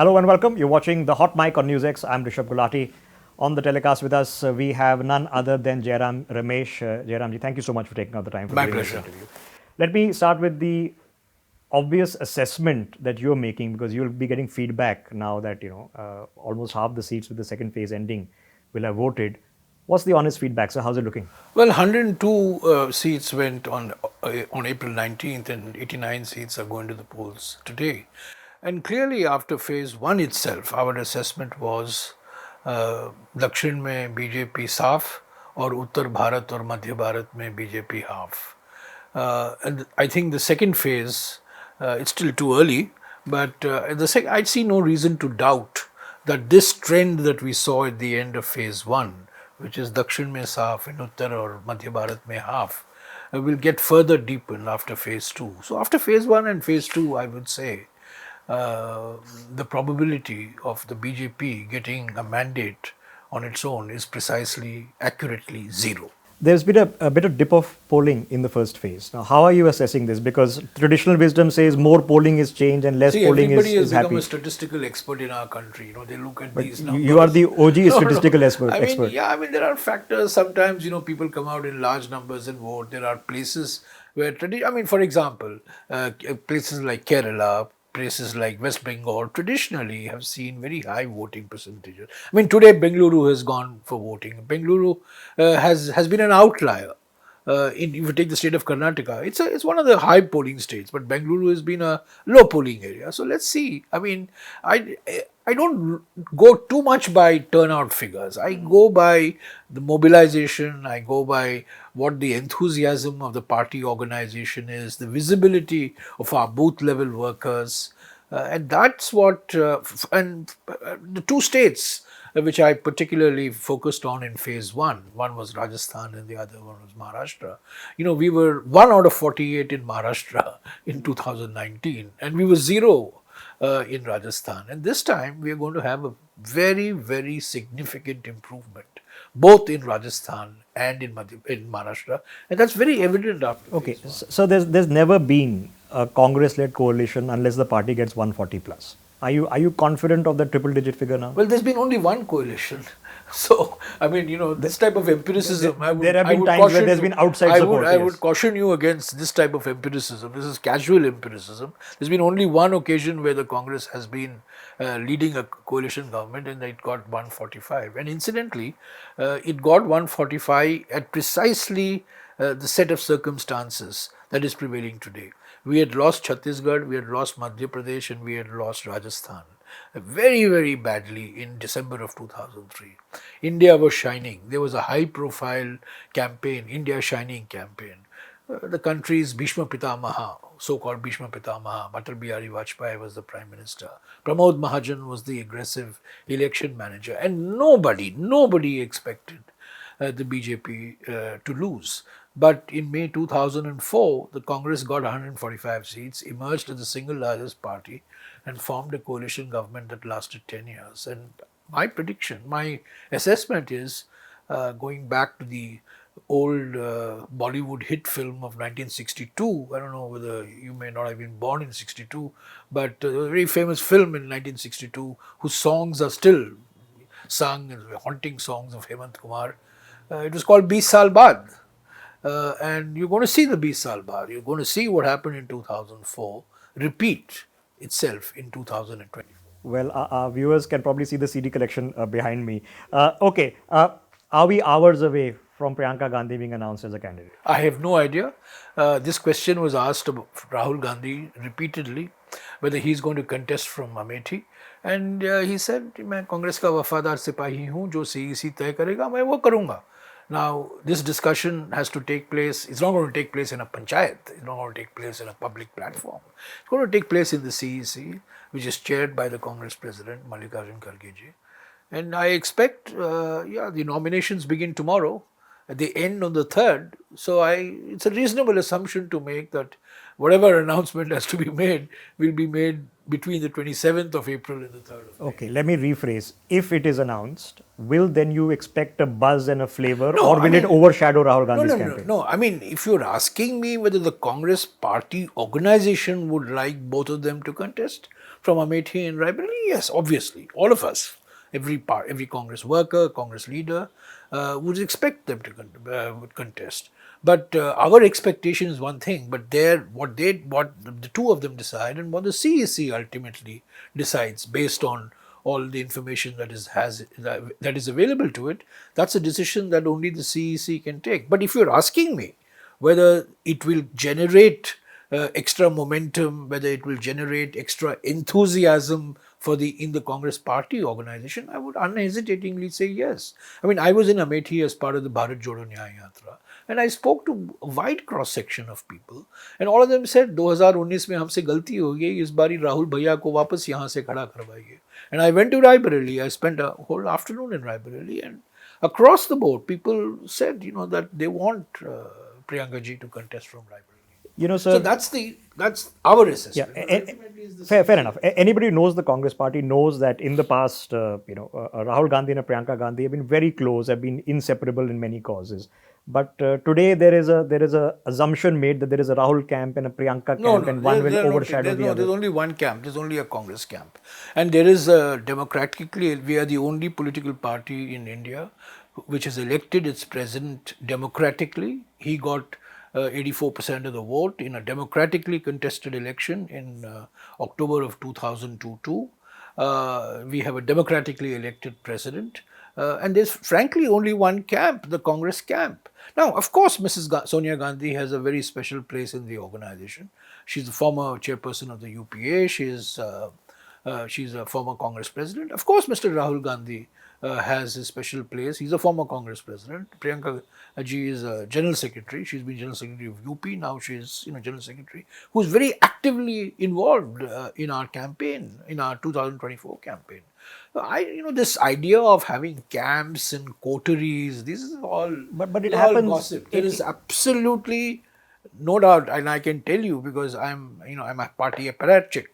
Hello and welcome. You're watching The Hot Mic on NewsX. I'm Rishabh Gulati. On the telecast with us, we have none other than Jairam, Ramesh. Jairamji, thank you so much for taking out the time for My doing this pleasure. interview. Let me start with the obvious assessment that you're making, because you'll be getting feedback now that almost half the seats with the second phase ending will have voted. What's the honest feedback? So how's it looking? Well, 102 seats went on April 19th, and 89 seats are going to the polls today. And clearly, after phase one itself, our assessment was दक्षिण में BJP साफ और उत्तर भारत और मध्य भारत में BJP half. And I think the second phase, it's still too early, but I see no reason to doubt that this trend that we saw at the end of phase one, which is Dakshin mein saaf and Uttar or Madhya Bharat mein half, will get further deepened after phase two. So after phase one and phase two, I would say the probability of the BJP getting a mandate on its own is precisely, accurately zero. There's been a bit of dip of polling in the first phase. Now, how are you assessing this? Because traditional wisdom says more polling is change and less polling everybody is has become happy. a statistical expert in our country. You know, they look at But these numbers. you are the OG statistical expert. I mean, yeah, I mean, there are factors. Sometimes, people come out in large numbers and vote. There are places where, for example, places like Kerala, places like West Bengal traditionally have seen very high voting percentages. I mean, today Bengaluru has gone for voting. Bengaluru has been an outlier. If you take the state of Karnataka, it's one of the high polling states, but Bengaluru has been a low polling area. So let's see. I mean, I don't go too much by turnout figures. I go by the mobilization. I go by what the enthusiasm of the party organization is, the visibility of our booth level workers, and that's what. The two states which I particularly focused on in phase one. One was Rajasthan and the other one was Maharashtra. We were 1 out of 48 in Maharashtra in 2019, and we were 0 in Rajasthan. And this time we are going to have a very, very significant improvement, both in Rajasthan and in Maharashtra. And that's very evident after Okay, phase one. so there's never been a Congress-led coalition unless the party gets 140 plus. Are you confident of that triple-digit figure now? Well, there's been only one coalition. So, I mean, this type of empiricism, There have been times where there's been outside support. I would caution you against this type of empiricism. This is casual empiricism. There's been only one occasion where the Congress has been leading a coalition government, and it got 145. And incidentally, it got 145 at precisely the set of circumstances that is prevailing today. We had lost Chhattisgarh, we had lost Madhya Pradesh, and we had lost Rajasthan very, very badly in December of 2003. India was shining. There was a high-profile campaign, India Shining campaign. The country's Bhishma Pitamaha, so-called Bhishma Pitamaha, Atal Bihari Vajpayee was the Prime Minister. Pramod Mahajan was the aggressive election manager. And nobody expected the BJP to lose. But in May 2004, the Congress got 145 seats, emerged as the single largest party, and formed a coalition government that lasted 10 years. And my prediction, my assessment is going back to the old Bollywood hit film of 1962. I don't know whether you may not have been born in 62, but a very famous film in 1962 whose songs are still sung, haunting songs of Hemant Kumar. It was called 20 Saal Baad. And you're going to see the 20 Saal Baad. You're going to see what happened in 2004 repeat itself in 2024. Well, our viewers can probably see the CD collection behind me. Okay, are we hours away from Priyanka Gandhi being announced as a candidate? I have no idea. This question was asked of Rahul Gandhi repeatedly, whether he's going to contest from Amethi. And he said, मैं कांग्रेस का वफादार सिपाही हूँ, जो CEC तय करेगा मैं वो करूँगा. Now, this discussion has to take place. It's not going to take place in a panchayat. It's not going to take place in a public platform. It's going to take place in the CEC, which is chaired by the Congress President, Mallikarjun Kharge ji. And I expect, the nominations begin tomorrow. They end on the 3rd. So it's a reasonable assumption to make that whatever announcement has to be made will be made between the 27th of April and the 3rd of May. Okay, let me rephrase. If it is announced, will then you expect a buzz and a flavor, or will it overshadow Rahul Gandhi's campaign? No. I mean, if you're asking me whether the Congress party organization would like both of them to contest, from Amethi and Raebareli? Yes, obviously, all of us, every Congress worker, Congress leader, would expect them to would contest. But our expectation is one thing, but what the two of them decide, and what the CEC ultimately decides based on all the information that is available to it, that's a decision that only the CEC can take. But if you're asking me whether it will generate extra momentum, whether it will generate extra enthusiasm for in the Congress party organization, I would unhesitatingly say yes. I mean, I was in Amethi as part of the Bharat Jodo Nyaya Yatra, and I spoke to a wide cross section of people, and all of them said 2019 में हमसे गलती हो गई, इस बारी राहुल भैया को वापस यहाँ से खड़ा करवाइए. And I went to Raebareli. I spent a whole afternoon in Raebareli, and across the board, people said, that they want Priyanka ji to contest from Raebareli. So Sir, that's our yeah, assessment. fair enough. Anybody who knows the Congress party knows that in the past, Rahul Gandhi and Priyanka Gandhi have been very close, have been inseparable in many causes. But today there is a assumption made that there is a Rahul camp and a Priyanka camp, and one will overshadow the other. There's only one camp. There's only a Congress camp, and there is democratically. We are the only political party in India which has elected its president democratically. He got 84% of the vote in a democratically contested election in October of 2002. We have a democratically elected president. And there's frankly only one camp, the Congress camp. Now, of course, Mrs. Sonia Gandhi has a very special place in the organization. She's the former chairperson of the UPA. She's a former Congress president. Of course, Mr. Rahul Gandhi has a special place. He's a former Congress president. Priyanka ji is a general secretary. She's been general secretary of UP. Now she's general secretary, who's very actively involved in our campaign, in our 2024 campaign. This idea of having camps and coteries, this is all, but it all happens. gossip. There is absolutely no doubt, and I can tell you because I'm a party apparatchik.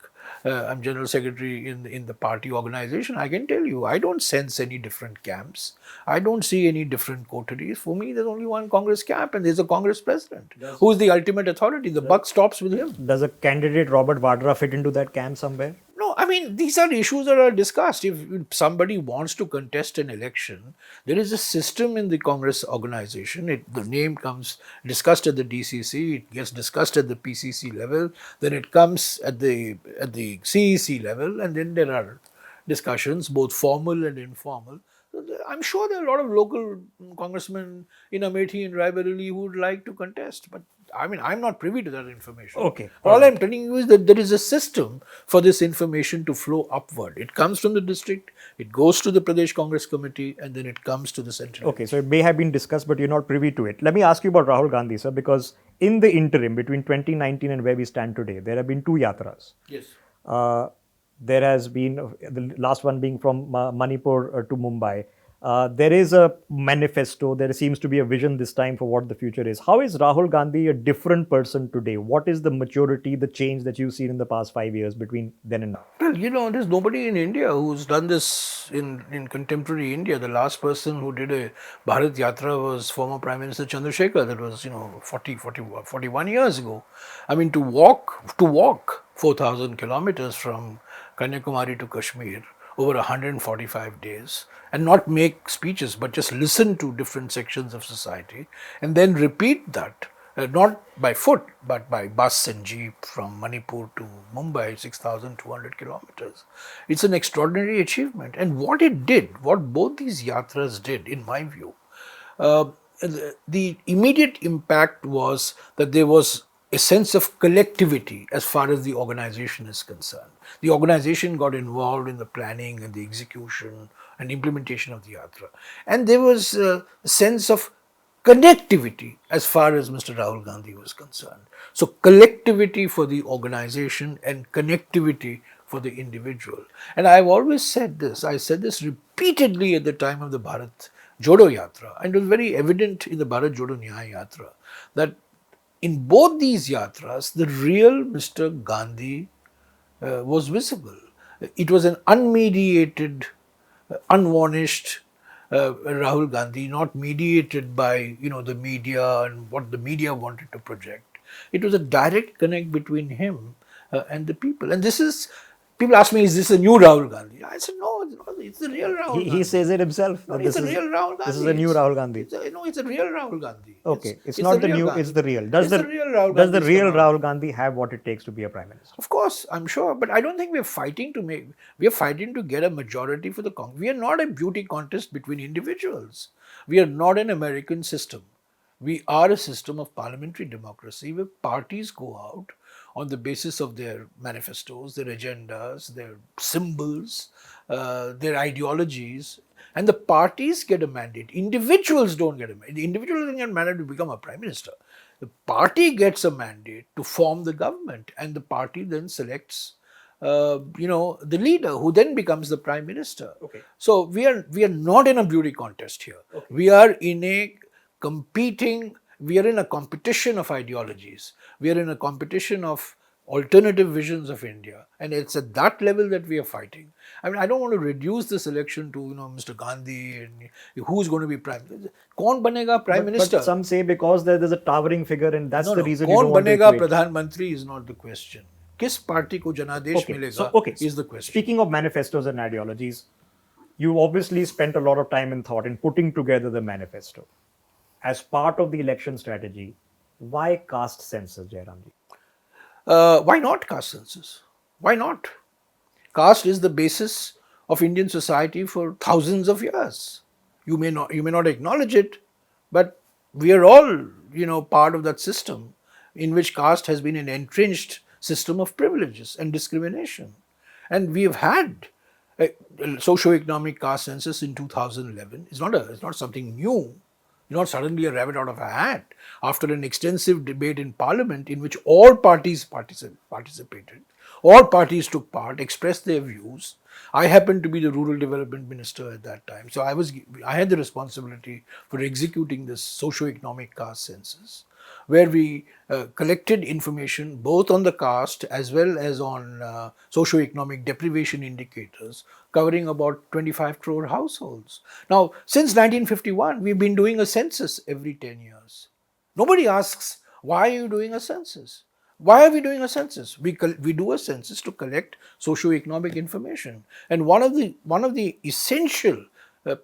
I'm general secretary in the party organization. I can tell you, I don't sense any different camps. I don't see any different coteries. For me, there's only one Congress camp, and there's a Congress president who is the ultimate authority. The buck stops with him. Does a candidate Robert Vadra fit into that camp somewhere? No, I mean, these are issues that are discussed. If somebody wants to contest an election, there is a system in the Congress organization. The name comes discussed at the DCC, it gets discussed at the PCC level, then it comes at the CEC level, and then there are discussions, both formal and informal. I'm sure there are a lot of local congressmen in Amethi and Raebareli who would like to contest, but I mean, I'm not privy to that information. Okay. All I'm telling you is that there is a system for this information to flow upward. It comes from the district, it goes to the Pradesh Congress Committee, and then it comes to the central. Okay, so it may have been discussed, but you're not privy to it. Let me ask you about Rahul Gandhi, sir, because in the interim between 2019 and where we stand today, there have been two yatras. Yes. There has been the last one being from Manipur to Mumbai. There is a manifesto. There seems to be a vision this time for what the future is. How is Rahul Gandhi a different person today? What is the maturity, the change that you've seen in the past 5 years between then and now? Well, there's nobody in India who's done this in contemporary India. The last person who did a Bharat Yatra was former Prime Minister Chandrasekhar. That was, 41 years ago. I mean, to walk 4,000 kilometers from Kanyakumari to Kashmir over 145 days and not make speeches but just listen to different sections of society and then repeat that, not by foot but by bus and jeep from Manipur to Mumbai, 6,200 kilometers. It's an extraordinary achievement. And what both these yatras did, in my view, the immediate impact was that there was a sense of collectivity as far as the organization is concerned. The organization got involved in the planning and the execution and implementation of the yatra. And there was a sense of connectivity as far as Mr. Rahul Gandhi was concerned. So collectivity for the organization and connectivity for the individual. And I've always said this, I said this repeatedly at the time of the Bharat Jodo Yatra, and it was very evident in the Bharat Jodo Nyaya Yatra, that in both these yatras, the real Mr. Gandhi was visible. It was an unmediated, unvarnished Rahul Gandhi, not mediated by the media and what the media wanted to project. It was a direct connect between him and the people. And this is People ask me, is this a new Rahul Gandhi? I said, no, it's not. It's the real Rahul He Gandhi. says it himself No, that it's a real Rahul Gandhi. this is a new Rahul Gandhi. It's a real Rahul Gandhi. Okay, it's the not the real new, Gandhi. it's the real. It's the real Rahul Does the Gandhi's real come out. Rahul Gandhi have what it takes to be a prime minister? Of course, I'm sure, but I don't think we're fighting to make. We're fighting to get a majority for the Congress. We are not a beauty contest between individuals. We are not an American system. We are a system of parliamentary democracy where parties go out on the basis of their manifestos, their agendas, their symbols, their ideologies, and the parties get a mandate. Individuals don't get a mandate. The individual doesn't get a mandate to become a prime minister. The party gets a mandate to form the government, and the party then selects, the leader who then becomes the prime minister. Okay. So we are not in a beauty contest here. Okay. We are in a competition of ideologies. We are in a competition of alternative visions of India, and it's at that level that we are fighting. I mean, I don't want to reduce this election to Mr. Gandhi and who's going to be prime minister. Kaun banega prime minister? But some say because there's a towering figure, and that's the reason you kaun don't want to banega equate. pradhan mantri is not the question. Kis party ko janadesh milega is the question. Speaking of manifestos and ideologies, you obviously spent a lot of time and thought in putting together the manifesto. As part of the election strategy, why caste census, Jairamji? Why not caste census? Why not? Caste is the basis of Indian society for thousands of years. You may not acknowledge it, but we are all part of that system in which caste has been an entrenched system of privileges and discrimination. And we have had a socio-economic caste census in 2011. It's not something new. Not suddenly a rabbit out of a hat. After an extensive debate in Parliament in which all parties participated, all parties took part, expressed their views. I happened to be the Rural Development Minister at that time, so I had the responsibility for executing this socio-economic caste census, where we collected information both on the caste as well as on socio-economic deprivation indicators covering about 25 crore households. Now, since 1951, we've been doing a census every 10 years. Nobody asks, why are you doing a census? Why are we doing a census? We do a census to collect socio-economic information. And one of the essential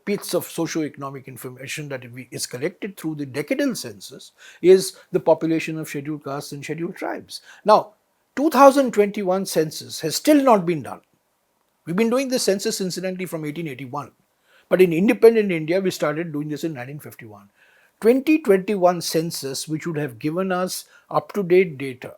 bits of socio-economic information that is collected through the decadal census is the population of scheduled castes and scheduled tribes. Now, 2021 census has still not been done. We've been doing this census incidentally from 1881. But in independent India, we started doing this in 1951. 2021 census, which would have given us up-to-date data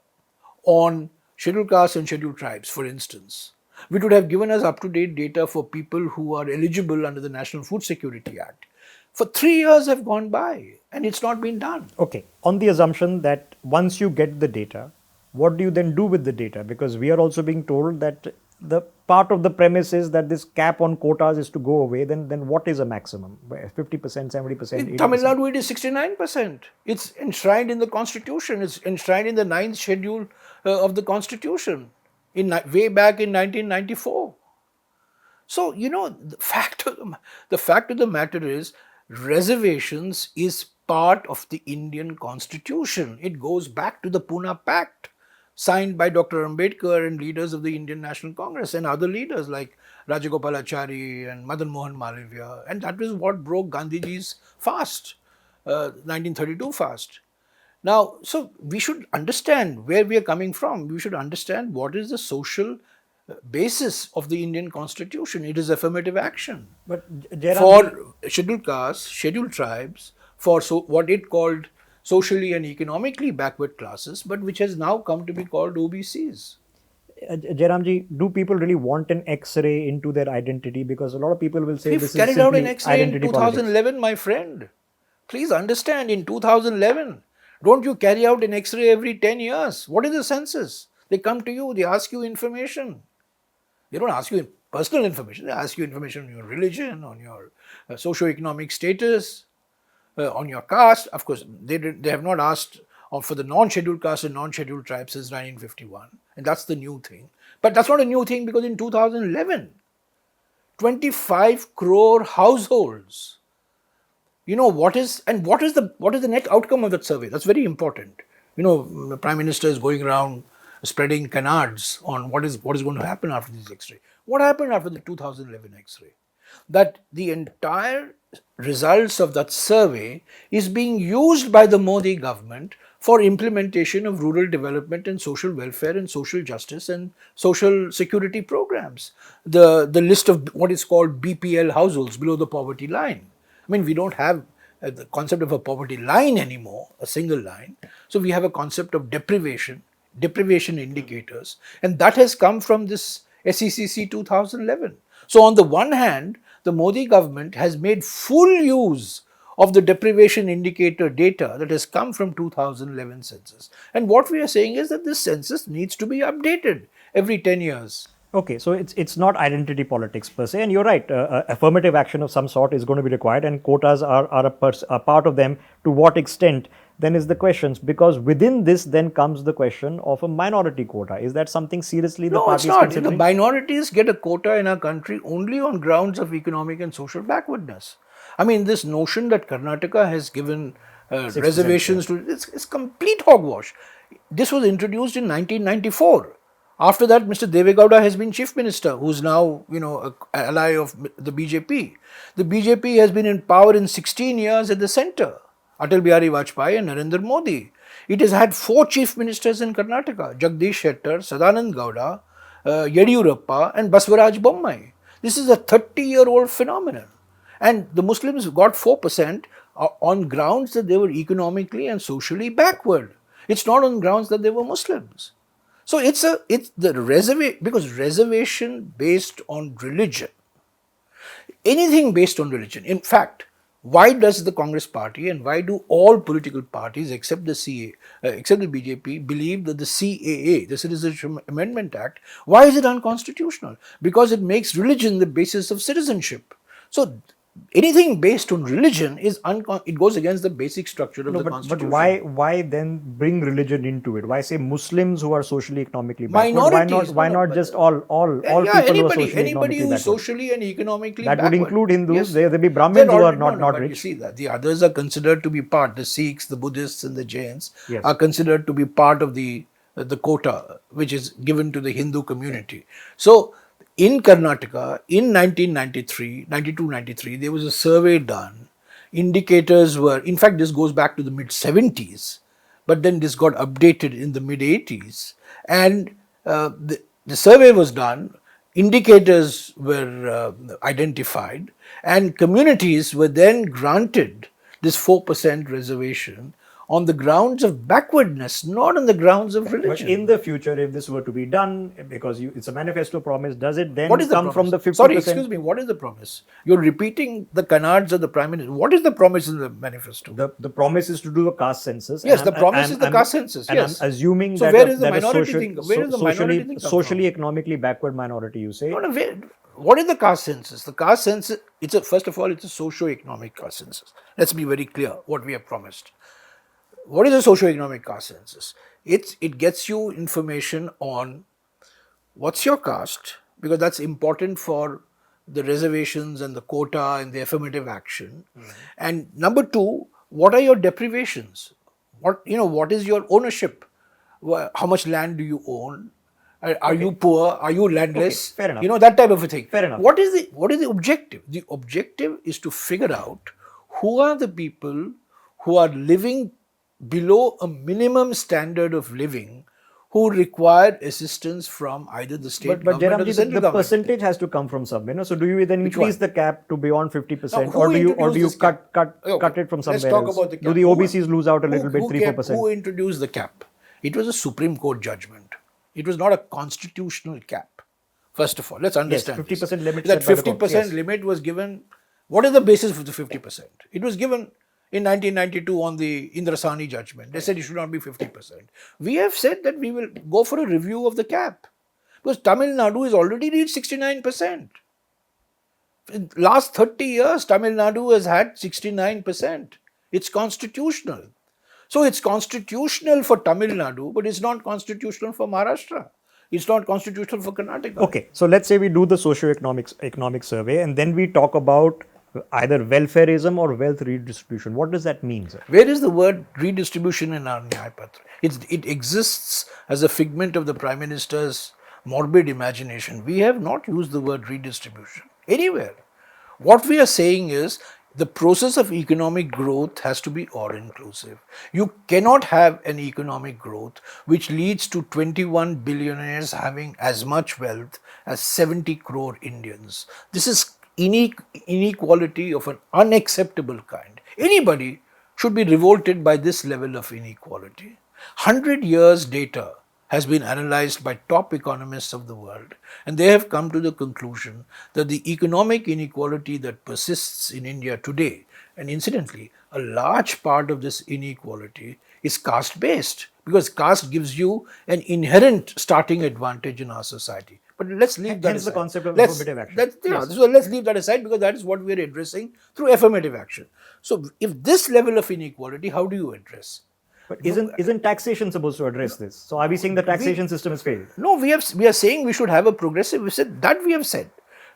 on scheduled castes and scheduled tribes, for instance, which would have given us up-to-date data for people who are eligible under the National Food Security Act. For 3 years have gone by and it's not been done. Okay, on the assumption that once you get the data, what do you then do with the data? Because we are also being told that the part of the premise is that this cap on quotas is to go away. Then what is a maximum? 50%, 70%, In 80%? Tamil Nadu, it is 69%. It's enshrined in the constitution. It's enshrined in the 9th schedule of the constitution way back in 1994. So, the fact of the matter is, reservations is part of the Indian constitution. It goes back to the Pune Pact, signed by Dr. Ambedkar and leaders of the Indian National Congress and other leaders like Rajagopalachari and Madan Mohan Malviya. And that was what broke Gandhiji's fast, 1932 fast. Now, so we should understand where we are coming from. We should understand what is the social basis of the Indian constitution. It is affirmative action. But Jairam, For scheduled castes, scheduled tribes, for what it called socially and economically backward classes, but which has now come to be called OBCs. Jairamji, do people really want an X-ray into their identity? Because a lot of people will say We've this is carried out simply an X-ray in identity 2011, politics. my friend. Please understand, in 2011, don't you carry out an X-ray every 10 years? What is the census? They come to you, they ask you information. They don't ask you personal information, they ask you information on your religion, on your socio-economic status, on your caste. Of course, they have not asked for the non-scheduled caste and non-scheduled tribes since 1951. And that's the new thing. But that's not a new thing, because in 2011, 25 crore households. What is the net outcome of that survey? That's very important. The Prime Minister is going around spreading canards on what is going to happen after this X-ray. What happened after the 2011 X-ray? That the entire results of that survey is being used by the Modi government for implementation of rural development and social welfare and social justice and social security programs. The list of what is called BPL households, below the poverty line. I mean, we don't have the concept of a poverty line anymore, a single line. So we have a concept of deprivation indicators, and that has come from this SECC 2011. So on the one hand, the Modi government has made full use of the deprivation indicator data that has come from 2011 census. And what we are saying is that this census needs to be updated every 10 years. Okay, so it's not identity politics per se, and you're right. Affirmative action of some sort is going to be required, and quotas are a part of them. To what extent? Then is the questions, because within this then comes the question of a minority quota. Is that something seriously the No, it's party is not. The considering? minorities get a quota in our country only on grounds of economic and social backwardness. I mean, this notion that Karnataka has given reservations to it's complete hogwash. This was introduced in 1994. After that, Mr. Devegowda has been chief minister, who's now, an ally of the BJP. The BJP has been in power in 16 years at the center. Atal Bihari Vajpayee and Narendra Modi. It has had 4 chief ministers in Karnataka: Jagdish Shettar, Sadanand Gowda, Yediyurappa, and Baswaraj Bommai. This is a 30-year-old phenomenon. And the Muslims got 4% on grounds that they were economically and socially backward. It's not on grounds that they were Muslims. So it's the reservation, because reservation based on religion, anything based on religion. In fact, why does the Congress party and why do all political parties except the except the BJP believe that the CAA, the Citizenship Amendment Act, why is it unconstitutional? Because it makes religion the basis of citizenship. So anything based on religion is it goes against the basic structure of the Constitution. But why then bring religion into it? Why say Muslims who are socially economically backward? Minorities. Why not just all people who are socially Anybody economically who is backward? socially and economically That backward. would include Hindus. Yes. There be Brahmins who are not but rich. You see that the others are considered to be part. The Sikhs, the Buddhists, and the Jains Yes. are considered to be part of the quota which is given to the Hindu community. So in Karnataka, in 92-93, there was a survey done. Indicators were, in fact, this goes back to the mid-70s, but then this got updated in the mid-80s. And the survey was done, indicators were identified, and communities were then granted this 4% reservation on the grounds of backwardness, not on the grounds of But religion. in the future, if this were to be done, because it's a manifesto promise, does it then What is the come from promise? the 50%? Sorry, excuse me. What is the promise? You're repeating the canards of the Prime Minister. What is the promise in the manifesto? The promise is to do a caste census. Yes, the promise is the caste census. And Yes. I'm assuming So that where is the that a minority social- thing? Where is the minority thing come socially from? economically backward minority, you say? No, what is the caste census? The caste census, first of all, it's a socio-economic caste census. Let's be very clear what we have promised. What is a socio-economic caste census? It gets you information on what's your caste, because that's important for the reservations and the quota and the affirmative action. And number 2, what are your deprivations? What is your ownership? How much land do you own? Are you poor? Are you landless? Okay, fair enough. That type of a thing. Fair enough. What is the objective? The objective is to figure out who are the people who are living below a minimum standard of living, who require assistance from either the state But government or the Jairamji, central the government. percentage has to come from somewhere. So do you then increase one? the cap to beyond 50%, Now, who or do you introduced this cap? cut Okay, it from somewhere let's talk else? about the Do cap. the OBCs lose out a little bit, 3-4%? Who introduced the cap? It was a Supreme Court judgment. It was not a constitutional cap. First of all, let's understand 50% limit That set by the court, 50% yes. limit was given. What is the basis for the 50%? It was given in 1992 on the Indrasani judgment. They said it should not be 50%. We have said that we will go for a review of the cap, because Tamil Nadu has already reached 69%. In last 30 years, Tamil Nadu has had 69%. It's constitutional. So it's constitutional for Tamil Nadu, but it's not constitutional for Maharashtra. It's not constitutional for Karnataka. Okay, so let's say we do the socio-economic survey, and then we talk about Either welfareism or wealth redistribution. What does that mean, sir? Where is the word redistribution in our Nyaya Patra? It exists as a figment of the Prime Minister's morbid imagination. We have not used the word redistribution anywhere. What we are saying is the process of economic growth has to be all inclusive. You cannot have an economic growth which leads to 21 billionaires having as much wealth as 70 crore Indians. This is inequality of an unacceptable kind. Anybody should be revolted by this level of inequality. 100 years data has been analyzed by top economists of the world, and they have come to the conclusion that the economic inequality that persists in India today, and incidentally, a large part of this inequality is caste based, because caste gives you an inherent starting advantage in our society. But let's leave that Hence aside. the concept of Let's- affirmative action. let's- yeah, Yes. So let's leave that aside, because that is what we are addressing through affirmative action. So if this level of inequality, how do you address? But isn't taxation supposed to address this? So are we saying the taxation system has failed? No, we are saying we should have a progressive. We said that we have said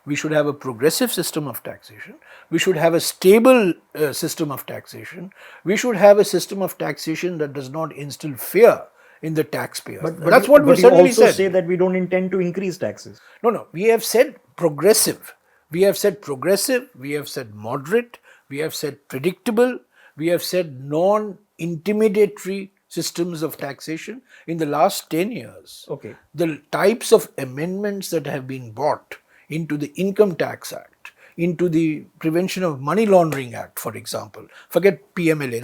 we should have a progressive system of taxation. We should have a stable system of taxation. We should have a system of taxation that does not instill fear in the taxpayer. That's what we But you certainly also said. say that we don't intend to increase taxes. No, we have said progressive. We have said progressive. We have said moderate. We have said predictable. We have said non-intimidatory systems of taxation in the last 10 years. Okay. The types of amendments that have been brought into the Income Tax Act, into the Prevention of Money Laundering Act, for example. Forget PMLA,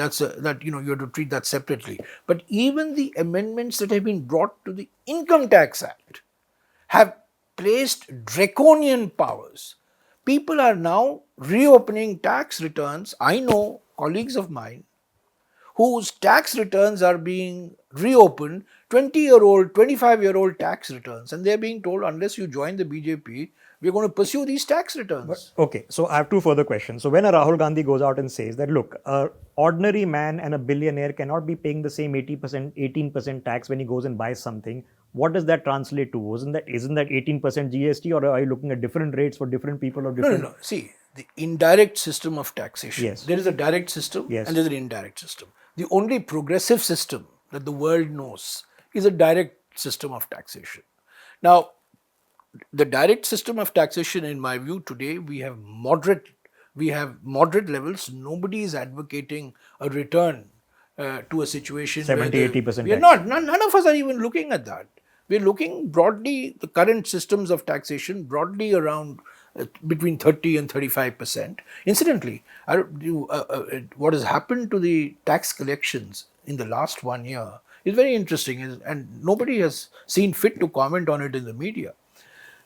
you have to treat that separately. But even the amendments that have been brought to the Income Tax Act have placed draconian powers. People are now reopening tax returns. I know colleagues of mine whose tax returns are being reopened, 20-year-old, 25-year-old tax returns, and they're being told, unless you join the BJP, we're going to pursue these tax returns. Okay, so I have two further questions. So when a Rahul Gandhi goes out and says that, look, a ordinary man and a billionaire cannot be paying the same 80%, 18% tax when he goes and buys something, what does that translate to? Isn't that 18% GST, or are you looking at different rates for different people or different? No. See, the indirect system of taxation. Yes. There is a direct system Yes. and there's an indirect system. The only progressive system that the world knows is a direct system of taxation. Now, the direct system of taxation, in my view, today we have moderate levels. Nobody is advocating a return to a situation 70, where 80% we are tax. none of us are even looking at that. We're looking broadly, the current systems of taxation broadly around between 30 and 35%. Incidentally, what has happened to the tax collections in the last 1 year is very interesting, and nobody has seen fit to comment on it in the media.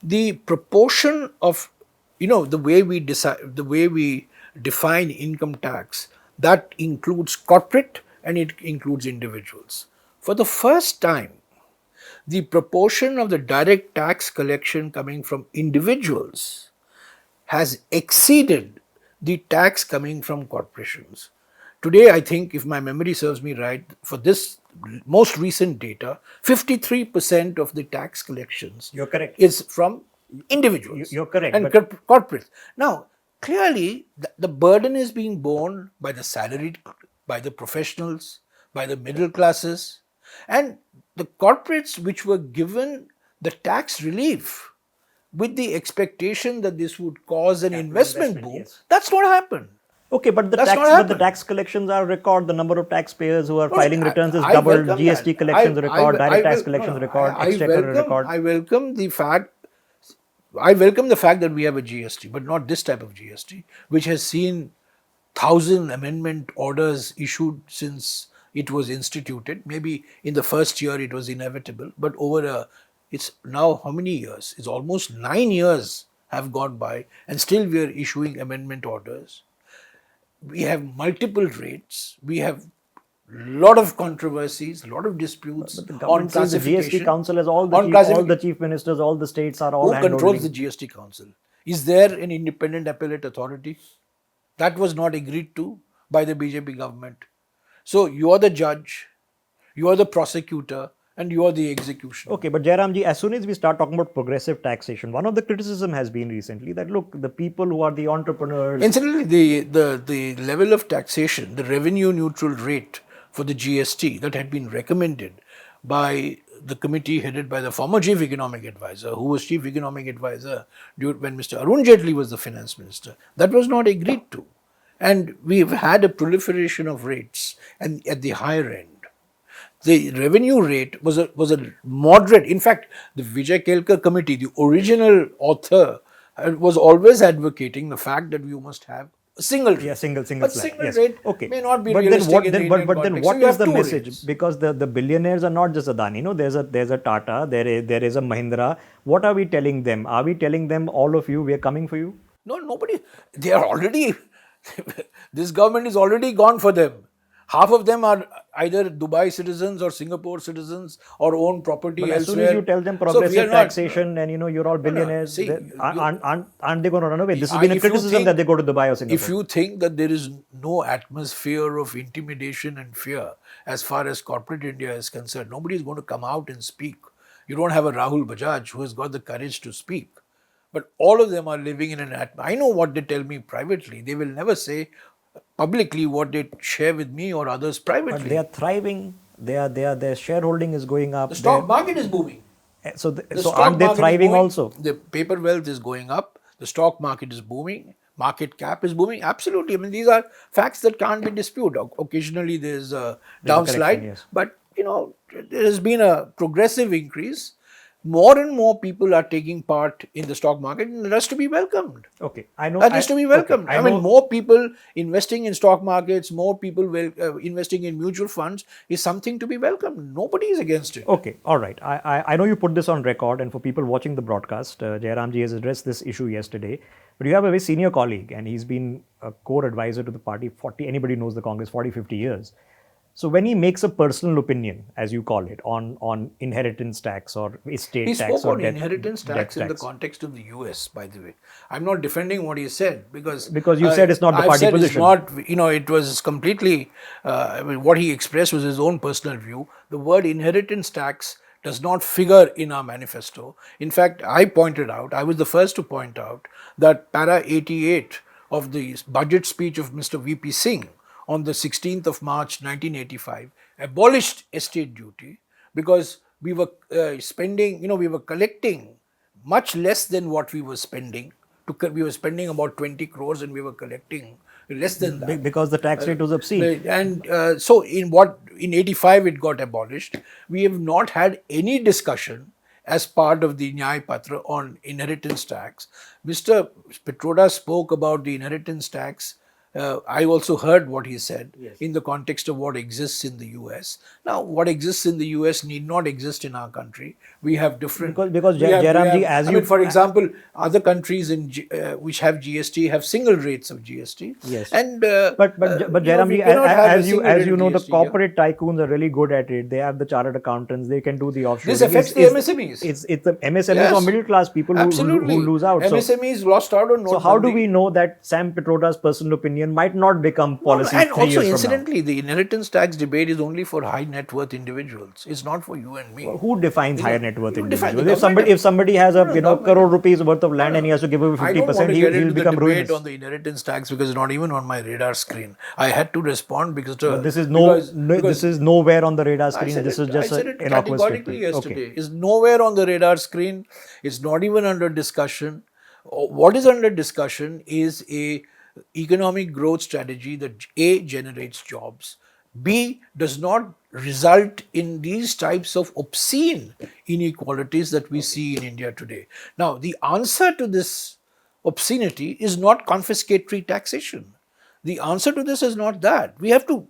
The proportion of, the way we define income tax, that includes corporate and it includes individuals. For the first time, the proportion of the direct tax collection coming from individuals has exceeded the tax coming from corporations. Today, I think, if my memory serves me right, for this most recent data, 53% of the tax collections You're correct. is from individuals. You're correct, And corporates. Now, clearly, the burden is being borne by the salaried, by the professionals, by the middle classes, and the corporates which were given the tax relief with the expectation that this would cause an investment boom. Yes. That's not happened. Okay, but the tax collections are record. The number of taxpayers who are filing returns is doubled. GST collections record. Direct tax collections record. Exchequer record. I welcome the fact that we have a GST, but not this type of GST, which has seen 1,000 amendment orders issued since it was instituted. Maybe in the first year it was inevitable, but it's now how many years? It's almost 9 years have gone by, and still we are issuing amendment orders. We have multiple rates. We have lot of controversies, lot of disputes But the on government says the classification. GST council has all the chief ministers, all the states are all Who hand controls holding. the GST council? Is there an independent appellate authority? That was not agreed to by the BJP government. So you are the judge, you are the prosecutor, and you are the execution. Okay, but Jairamji, as soon as we start talking about progressive taxation, one of the criticism has been recently that look, the people who are the entrepreneurs. Incidentally, the level of taxation, the revenue neutral rate for the GST that had been recommended by the committee headed by the former chief economic advisor, who was chief economic advisor when Mr. Arun Jaitley was the finance minister, that was not agreed to. And we've had a proliferation of rates and at the higher end. The revenue rate was a moderate. In fact, the Vijay Kelkar committee, the original author, was always advocating the fact that you must have a single rate. Yeah, single But flat. single Yes. rate Okay. may not be but then realistic what in the then Indian but then context. what So you is have the two message? rates. Because the billionaires are not just Adani, there's a Tata, there is a Mahindra. What are we telling them? Are we telling them, all of you, we are coming for you? No, nobody. They are already. This government is already gone for them. Half of them are either Dubai citizens or Singapore citizens or own But property as soon as you elsewhere. tell them So we are progressive not. taxation and you're all No, no. billionaires, See, aren't they going to run away? This has been a if you criticism that think they go to Dubai or if Singapore. you think that there is no atmosphere of intimidation and fear as far as corporate India is concerned, nobody is going to come out and speak. You don't have a Rahul Bajaj who has got the courage to speak. But all of them are living in an atmosphere. I know what they tell me privately. They will never say publicly what they share with me or others But they privately. are thriving. Their shareholding is going up. The stock market is booming. So The so stock aren't they market is thriving booming. also? The paper wealth is going up. The stock market is booming. Market cap is booming. Absolutely. I mean, these are facts that can't be disputed. Occasionally, there's a There's a correction, downslide, yes. but there has been a progressive increase. More and more people are taking part in the stock market, and that's to be welcomed. Okay, I know. That is to be welcomed. Okay, I mean, more people investing in stock markets, more people investing in mutual funds is something to be welcomed. Nobody is against it. Okay, all right. I know you put this on record, and for people watching the broadcast, Jairamji has addressed this issue yesterday. But you have a very senior colleague, and he's been a core advisor to the party 40. Anybody knows the Congress 40, 50 years. So when he makes a personal opinion, as you call it, on inheritance tax or estate He tax spoke or on inheritance debt tax in the context of the US, by the way. I'm not defending what he said because you said it's not the I've party said position. It's not, it was completely, I mean, what he expressed was his own personal view. The word inheritance tax does not figure in our manifesto. In fact, I was the first to point out that para 88 of the budget speech of Mr. VP Singh on the 16th of March 1985 abolished estate duty because we were we were collecting much less than what we were spending. We were spending about 20 crores and we were collecting less than that. Because the tax rate was obscene. And so in 85 it got abolished. We have not had any discussion as part of the Nyay Patra on inheritance tax. Mr. Petroda spoke about the inheritance tax. I also heard what he said in the context of what exists in the US. Now, what exists in the US need not exist in our country. We have different. Because Jairamji, for example, other countries which have GST have single rates of GST. Yes. And but Jairamji, as you know, the GST here. corporate tycoons are really good at it. They have the chartered accountants. They can do the offshore. This affects the MSMEs. It's the MSMEs or middle class people who lose out. MSMEs lost out on. So how do we know that Sam Petroda's personal opinion might not become policy? And 3 also, years incidentally, the inheritance tax debate is only for high net worth individuals. It's not for you and me. Who defines higher net worth individuals? If If somebody has a crore rupees worth of land and he has to give away 50%, he'll become ruinous. On the inheritance tax because it's not even on my radar screen. I had to respond because this is nowhere on the radar screen. This is just an innocuous categorically statement. yesterday. Okay. It's nowhere on the radar screen. It's not even under discussion. What is under discussion is a economic growth strategy that A, generates jobs, B, does not result in these types of obscene inequalities that we see in India today. Now, the answer to this obscenity is not confiscatory taxation. The answer to this is not that. We have to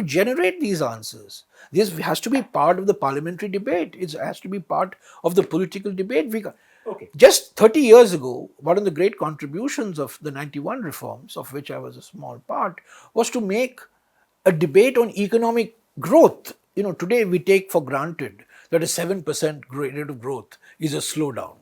generate these answers. This has to be part of the parliamentary debate. It has to be part of the political debate. Just 30 years ago, one of the great contributions of the 91 reforms, of which I was a small part, was to make a debate on economic growth. Today we take for granted that a 7% rate of growth is a slowdown.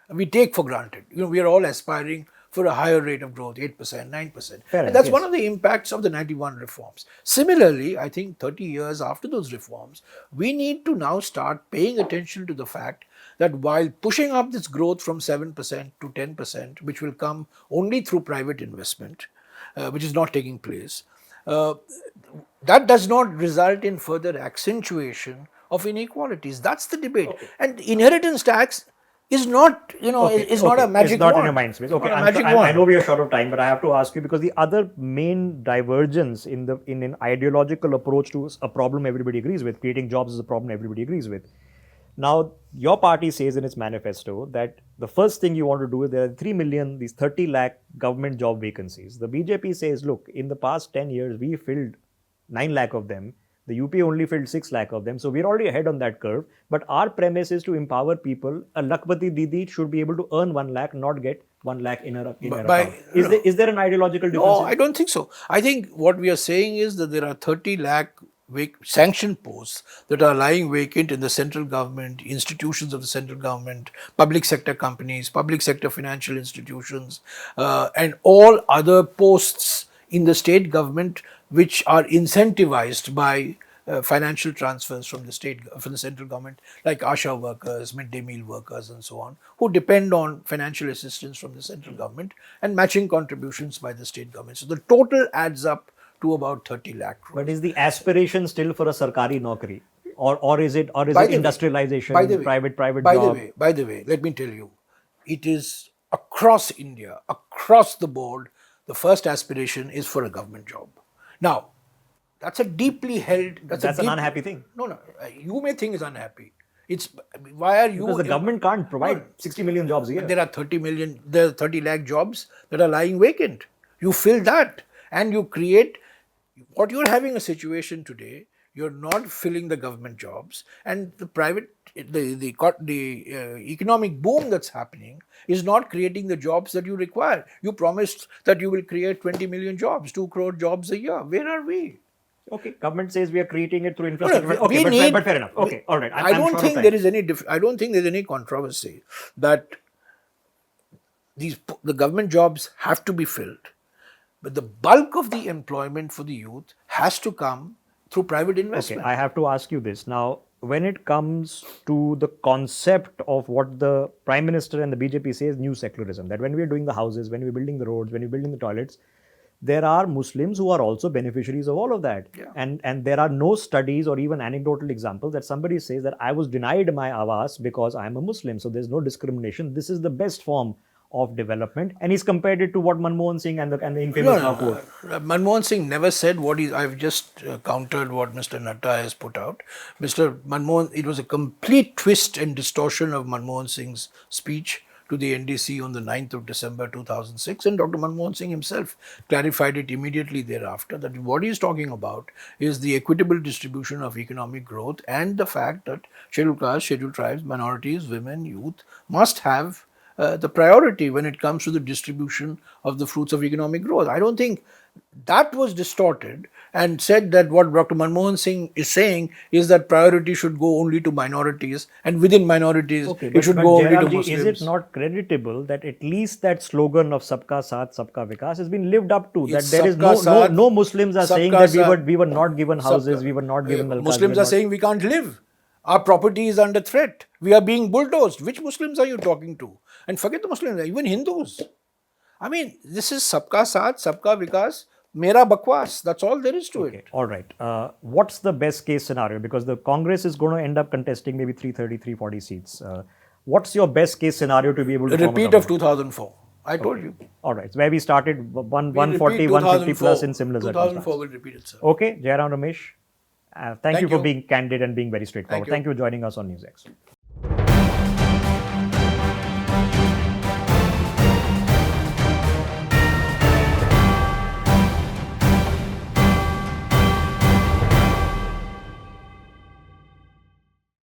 We take for granted. We are all aspiring for a higher rate of growth, 8%, 9%. Fair And enough, that's yes. one of the impacts of the 91 reforms. Similarly, I think 30 years after those reforms, we need to now start paying attention to the fact that while pushing up this growth from 7% to 10%, which will come only through private investment, which is not taking place, uh, that does not result in further accentuation of inequalities. That's the debate. And inheritance tax is not, is not a It's magic not wand. in your mind space. Okay, Not a magic I wand. know we are short of time, but I have to ask you because the other main divergence in an ideological approach to a problem everybody agrees with, creating jobs is a problem everybody agrees with. Now, your party says in its manifesto that the first thing you want to do is there are 3 million, these 30 lakh government job vacancies. The BJP says, look, in the past 10 years, we filled 9 lakh of them. The UP only filled 6 lakh of them. So we're already ahead on that curve. But our premise is to empower people. A Lakpati Didi should be able to earn 1 lakh, not get 1 lakh in her account. Is there an ideological difference? No, I don't think so. I think what we are saying is that there are 30 lakh sanctioned posts that are lying vacant in the central government, institutions of the central government, public sector companies, public sector financial institutions, and all other posts in the state government which are incentivized by financial transfers from the central government, like ASHA workers, midday meal workers, and so on, who depend on financial assistance from the central government and matching contributions by the state government. So the total adds up to about 30 lakh crores. But is the aspiration still for a sarkari naukri, or is it industrialization, private job? By the way, let me tell you, it is across India, across the board, the first aspiration is for a government job. Now, that's a deeply held. That's an unhappy thing. No. You may think it's unhappy. It's why are you? Because the government can't provide 60 million jobs a year. But there are 30 lakh jobs that are lying vacant. You fill that, and you create. What you're having a situation today, you're not filling the government jobs, and the economic boom that's happening is not creating the jobs that you require. You promised that you will create 20 million jobs, 2 crore jobs a year. Where are we? Okay, government says we are creating it through infrastructure. But fair enough. Okay, all right. I don't think there is any. I don't think there's any controversy that the government jobs have to be filled, but the bulk of the employment for the youth has to come through private investment. Okay, I have to ask you this now. When it comes to the concept of what the Prime Minister and the BJP says, new secularism, that when we are doing the houses, when we're building the roads, when we're building the toilets, there are Muslims who are also beneficiaries of all of that. Yeah. And there are no studies or even anecdotal examples that somebody says that I was denied my awas because I'm a Muslim. So there's no discrimination. This is the best form of development. And he's compared it to what Manmohan Singh and the infamous quote. Manmohan Singh never said what he's. I've just countered what Mr. Natta has put out. Mr. Manmohan, it was a complete twist and distortion of Manmohan Singh's speech to the NDC on the 9th of December 2006, and Dr. Manmohan Singh himself clarified it immediately thereafter that what he is talking about is the equitable distribution of economic growth and the fact that scheduled castes, scheduled tribes, minorities, women, youth must have the priority when it comes to the distribution of the fruits of economic growth. I don't think that was distorted and said that what Dr. Manmohan Singh is saying is that priority should go only to minorities, and within minorities it should go only to Muslims. Is it not creditable that at least that slogan of Sabka Saath, Sabka Vikas has been lived up to? That there is no Muslims are saying that we were not given houses, we were not given nalkas. Muslims are saying we can't live. Our property is under threat. We are being bulldozed. Which Muslims are you talking to? And forget the Muslims, even Hindus. I mean, this is Sabka Saath, Sabka Vikas, Mera Bakwas. That's all there is to it. All right. What's the best case scenario? Because the Congress is going to end up contesting maybe 330, 340 seats. What's your best case scenario to be able to form a repeat of 2004. I told you. All right. So where we started 140, 150 plus in similar 2004 will repeat itself. Okay. Jairam, Ramesh. Thank you for being candid and being very straightforward. Thank you for joining us on NewsX.